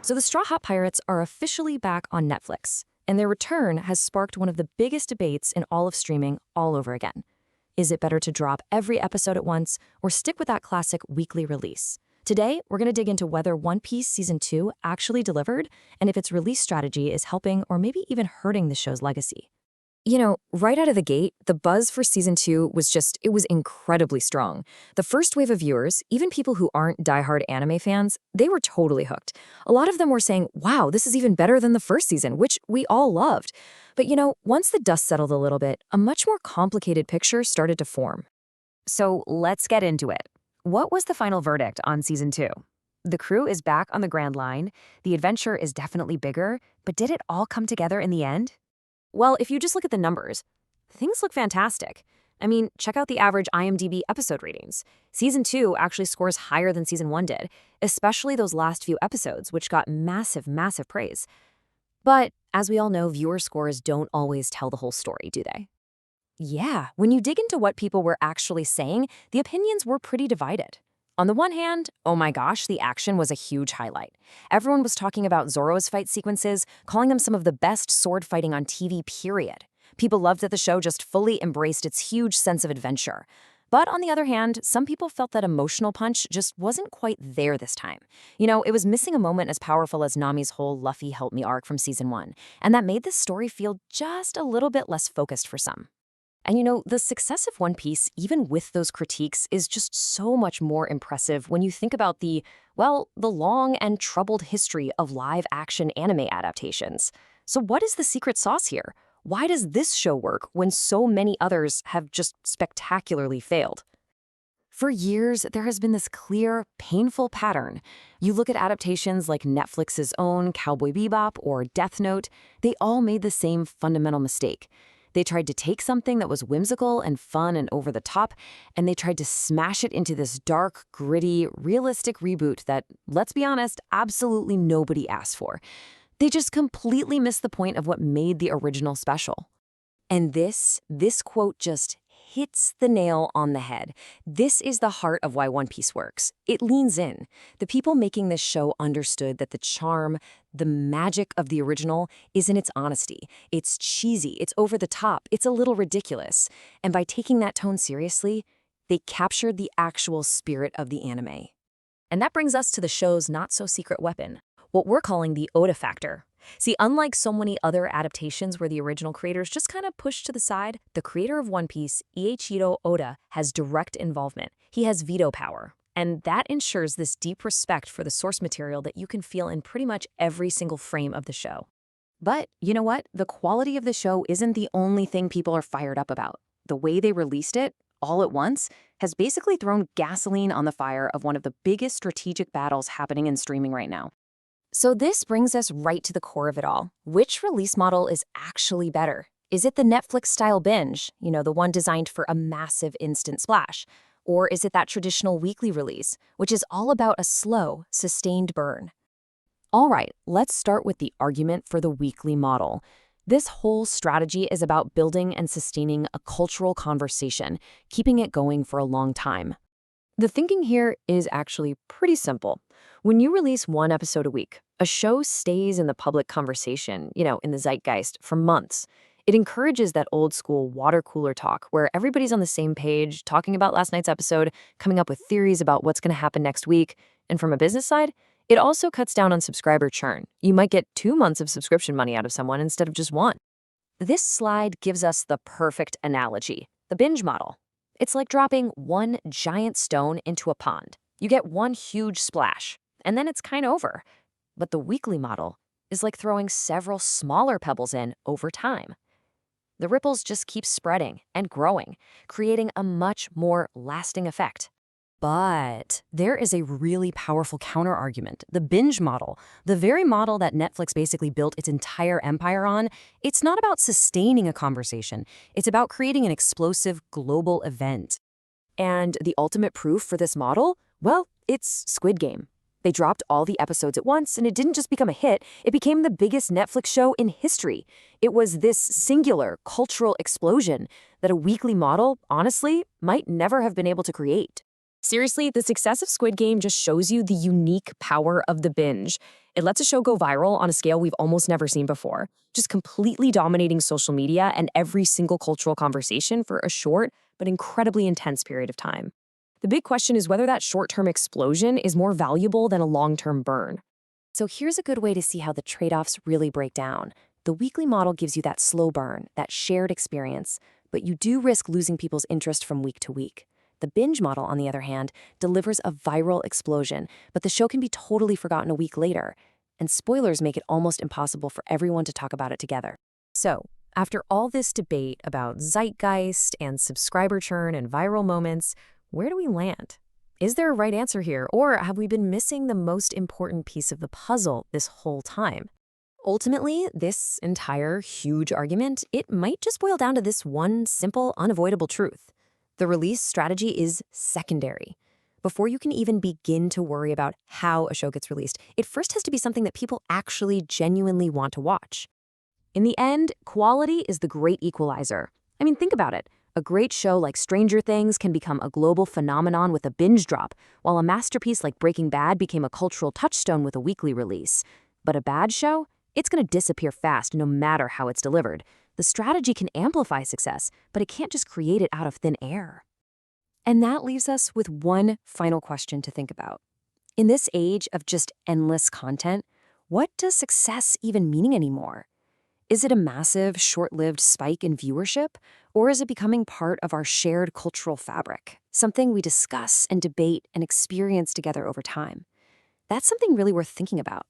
So the Straw Hat Pirates are officially back on Netflix, and their return has sparked one of the biggest debates in all of streaming all over again. Is it better to drop every episode at once or stick with that classic weekly release? Today, we're going to dig into whether One Piece Season 2 actually delivered and if its release strategy is helping or maybe even hurting the show's legacy. Right out of the gate, the buzz for Season 2 it was incredibly strong. The first wave of viewers, even people who aren't diehard anime fans, they were totally hooked. A lot of them were saying, wow, this is even better than the first season, which we all loved. But once the dust settled a little bit, a much more complicated picture started to form. So let's get into it. What was the final verdict on Season 2? The crew is back on the Grand Line, the adventure is definitely bigger, but did it all come together in the end? Well, if you just look at the numbers, things look fantastic. I mean, check out the average IMDB episode ratings. Season 2 actually scores higher than Season 1 did, especially those last few episodes, which got massive, massive praise. But as we all know, viewer scores don't always tell the whole story, do they? Yeah, when you dig into what people were actually saying, the opinions were pretty divided. On the one hand, oh my gosh, the action was a huge highlight. Everyone was talking about Zoro's fight sequences, calling them some of the best sword fighting on TV, period. People loved that the show just fully embraced its huge sense of adventure. But on the other hand, some people felt that emotional punch just wasn't quite there this time. It was missing a moment as powerful as Nami's whole Luffy help me arc from Season 1, and that made this story feel just a little bit less focused for some. And the success of One Piece, even with those critiques, is just so much more impressive when you think about the long and troubled history of live-action anime adaptations. So what is the secret sauce here? Why does this show work when so many others have just spectacularly failed? For years, there has been this clear, painful pattern. You look at adaptations like Netflix's own Cowboy Bebop or Death Note, they all made the same fundamental mistake. They tried to take something that was whimsical and fun and over the top, and they tried to smash it into this dark, gritty, realistic reboot that, let's be honest, absolutely nobody asked for. They just completely missed the point of what made the original special. And this quote just hits the nail on the head. This is the heart of why One Piece works. It leans in. The people making this show understood that the charm, the magic of the original is in its honesty. It's cheesy, it's over the top, it's a little ridiculous. And by taking that tone seriously, they captured the actual spirit of the anime. And that brings us to the show's not-so-secret weapon, what we're calling the Oda factor. See, unlike so many other adaptations where the original creators just kind of pushed to the side, the creator of One Piece, Eiichiro Oda, has direct involvement. He has veto power. And that ensures this deep respect for the source material that you can feel in pretty much every single frame of the show. But you know what? The quality of the show isn't the only thing people are fired up about. The way they released it, all at once, has basically thrown gasoline on the fire of one of the biggest strategic battles happening in streaming right now. So this brings us right to the core of it all. Which release model is actually better? Is it the Netflix-style binge, the one designed for a massive instant splash? Or is it that traditional weekly release, which is all about a slow, sustained burn? All right, let's start with the argument for the weekly model. This whole strategy is about building and sustaining a cultural conversation, keeping it going for a long time. The thinking here is actually pretty simple. When you release one episode a week, a show stays in the public conversation, in the zeitgeist, for months. It encourages that old-school water cooler talk where everybody's on the same page, talking about last night's episode, coming up with theories about what's going to happen next week. And from a business side, it also cuts down on subscriber churn. You might get 2 months of subscription money out of someone instead of just one. This slide gives us the perfect analogy, the binge model. It's like dropping one giant stone into a pond. You get one huge splash, and then it's kind of over. But the weekly model is like throwing several smaller pebbles in over time. The ripples just keep spreading and growing, creating a much more lasting effect. But there is a really powerful counterargument, the binge model, the very model that Netflix basically built its entire empire on. It's not about sustaining a conversation. It's about creating an explosive global event. And the ultimate proof for this model? Well, it's Squid Game. They dropped all the episodes at once, and it didn't just become a hit, it became the biggest Netflix show in history. It was this singular cultural explosion that a weekly model, honestly, might never have been able to create. Seriously, the success of Squid Game just shows you the unique power of the binge. It lets a show go viral on a scale we've almost never seen before, just completely dominating social media and every single cultural conversation for a short but incredibly intense period of time. The big question is whether that short-term explosion is more valuable than a long-term burn. So here's a good way to see how the trade-offs really break down. The weekly model gives you that slow burn, that shared experience, but you do risk losing people's interest from week to week. The binge model, on the other hand, delivers a viral explosion, but the show can be totally forgotten a week later. And spoilers make it almost impossible for everyone to talk about it together. So, after all this debate about zeitgeist and subscriber churn and viral moments, where do we land? Is there a right answer here, or have we been missing the most important piece of the puzzle this whole time? Ultimately, this entire huge argument, it might just boil down to this one simple, unavoidable truth. The release strategy is secondary. Before you can even begin to worry about how a show gets released, it first has to be something that people actually genuinely want to watch. In the end, quality is the great equalizer. I mean, think about it. A great show like Stranger Things can become a global phenomenon with a binge drop, while a masterpiece like Breaking Bad became a cultural touchstone with a weekly release. But a bad show? It's going to disappear fast no matter how it's delivered. The strategy can amplify success, but it can't just create it out of thin air. And that leaves us with one final question to think about. In this age of just endless content, what does success even mean anymore? Is it a massive, short-lived spike in viewership, or is it becoming part of our shared cultural fabric, something we discuss and debate and experience together over time? That's something really worth thinking about.